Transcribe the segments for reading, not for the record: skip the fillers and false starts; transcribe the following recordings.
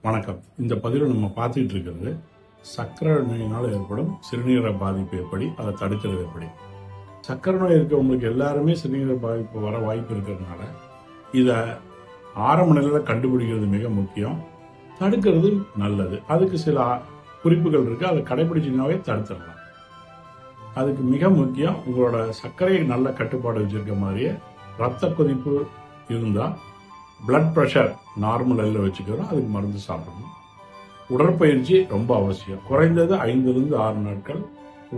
வணக்கம். இந்த பதிவில் நம்ம பார்த்துட்டு இருக்கிறது சர்க்கரை நோயினால் ஏற்படும் சிறுநீரக பாதிப்பு எப்படி, அதை தடுக்கிறது எப்படி. சர்க்கரை நோய் இருக்கவங்களுக்கு எல்லாருமே சிறுநீரக பாதிப்பு வர வாய்ப்பு இருக்கிறதுனால இதை ஆரம்ப நிலையில் கண்டுபிடிக்கிறது மிக முக்கியம். தடுக்கிறது நல்லது. அதுக்கு சில குறிப்புகள் இருக்கு. அதை கடைபிடிச்சிங்கனாவே தடுத்துடலாம். அதுக்கு மிக முக்கியம், உங்களோட சர்க்கரையை நல்ல கட்டுப்பாடு வச்சிருக்க மாதிரியே ரத்த கொதிப்பு இருந்தால் பிளட் ப்ரெஷர் நார்மல் லெவலில் வச்சுக்கிறோம். அதுக்கு மருந்து சாப்பிடணும். உடற்பயிற்சி ரொம்ப அவசியம். குறைந்தது 5லிருந்து 6 நாட்கள்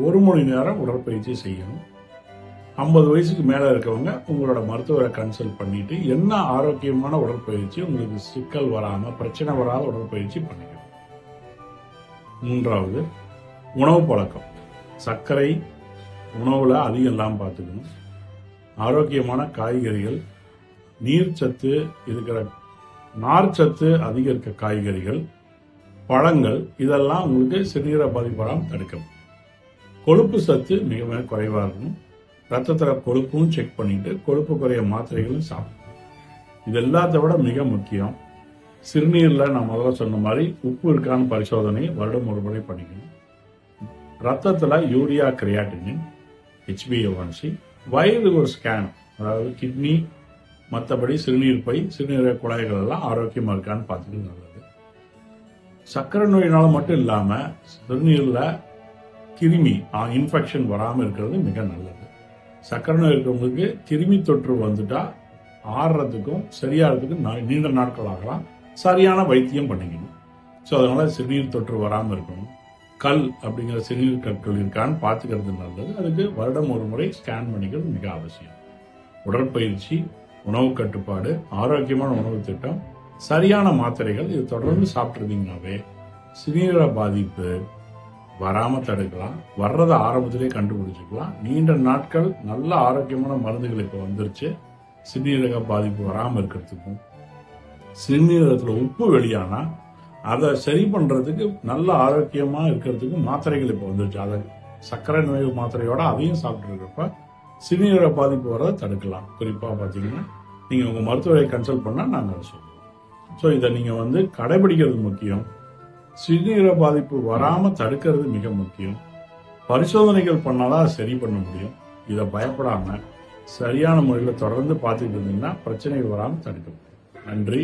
1 மணி நேரம் உடற்பயிற்சி செய்யணும். 50 வயசுக்கு மேலே இருக்கவங்க உங்களோட மருத்துவரை கன்சல்ட் பண்ணிட்டு என்ன ஆரோக்கியமான உடற்பயிற்சி, உங்களுக்கு சிக்கல் வராமல் பிரச்சனை வராத உடற்பயிற்சி பண்ணிக்கணும். 3வது, உணவு பழக்கம். சர்க்கரை உணவில் அதிகம் இல்லாமல் பார்த்துக்கணும். ஆரோக்கியமான காய்கறிகள், நீர்ச்சத்து இருக்கிற, நார்ச்சத்து அதிகம் இருக்க காய்கறிகள், பழங்கள், இதெல்லாம் உங்களுக்கு சிறுநீரக பாதிப்பு வராமல் தடுக்கும். கொழுப்பு சத்து மிக மிக குறைவாக இருக்கணும். ரத்தத்தில் கொழுப்பும் செக் பண்ணிட்டு கொழுப்பு குறைய மாத்திரைகளும் சாப்பிடணும். இது எல்லாத்த விட மிக முக்கியம், சிறுநீரில் நான் முதல்ல சொன்ன மாதிரி உப்பு இருக்கான்னு பரிசோதனை வருடம் ஒரு முறை பண்ணிக்கணும். ரத்தத்தில் யூரியா, கிரியாட்டினின், HbA1c, வயிறு ஒரு ஸ்கேன், அதாவது கிட்னி, மற்றபடி சிறுநீர் பை, சிறுநீரக குழாய்கள் எல்லாம் ஆரோக்கியமாக இருக்கான்னு பார்த்துட்டு நல்லது. சர்க்கரை நோயினால மட்டும் இல்லாமல் சிறுநீரில் கிருமி இன்ஃபெக்ஷன் வராமல் இருக்கிறது மிக நல்லது. சர்க்கரை நோய் இருக்கிறவங்களுக்கு கிருமி தொற்று வந்துட்டா ஆறுறதுக்கும் சரியாகிறதுக்கும் நீண்ட நாட்கள் ஆகலாம். சரியான வைத்தியம் பண்ணிக்கணும். ஸோ அதனால சிறுநீர் தொற்று வராமல் இருக்கணும். கல் அப்படிங்கிற சிறுநீர் கற்கள் இருக்கான்னு பார்த்துக்கிறது நல்லது. அதுக்கு வருடம் ஒரு முறை ஸ்கேன் பண்ணிக்கிறது மிக அவசியம். உடற்பயிற்சி, உணவு கட்டுப்பாடு, ஆரோக்கியமான உணவு திட்டம், சரியான மாத்திரைகள், இது தொடர்ந்து சாப்பிட்ருந்தீங்கன்னாவே சிறுநீரக பாதிப்பு வராமல் தடுக்கலாம். வர்றதை ஆரம்பத்திலே கண்டுபிடிச்சிக்கலாம். நீண்ட நாட்கள் நல்ல ஆரோக்கியமான மருந்துகள் இப்போ வந்துருச்சு. சிறுநீரக பாதிப்பு வராமல் இருக்கிறதுக்கும், சிறுநீரகத்தில் உப்பு வெளியானா அதை சரி பண்ணுறதுக்கு, நல்ல ஆரோக்கியமாக இருக்கிறதுக்கும் மாத்திரைகள் இப்போ வந்துருச்சு. அதை சர்க்கரை நோய் மாத்திரையோட அதையும் சாப்பிட்ருக்கப்ப சிறுநீரக பாதிப்பு வரதை தடுக்கலாம். குறிப்பாக பார்த்தீங்கன்னா நீங்கள் உங்கள் மருத்துவரை கன்சல்ட் பண்ணால் நாங்கள் அதை சொல்லுவோம். ஸோ இதை நீங்கள் கடைபிடிக்கிறது முக்கியம். சிறுநீரக பாதிப்பு வராமல் தடுக்கிறது மிக முக்கியம். பரிசோதனைகள் பண்ணாதான் சரி பண்ண முடியும். இதை பயப்படாமல் சரியான முறையில் தொடர்ந்து பார்த்துட்டு இருந்தீங்கன்னா பிரச்சனைகள் வராமல் தடுக்க முடியும். நன்றி.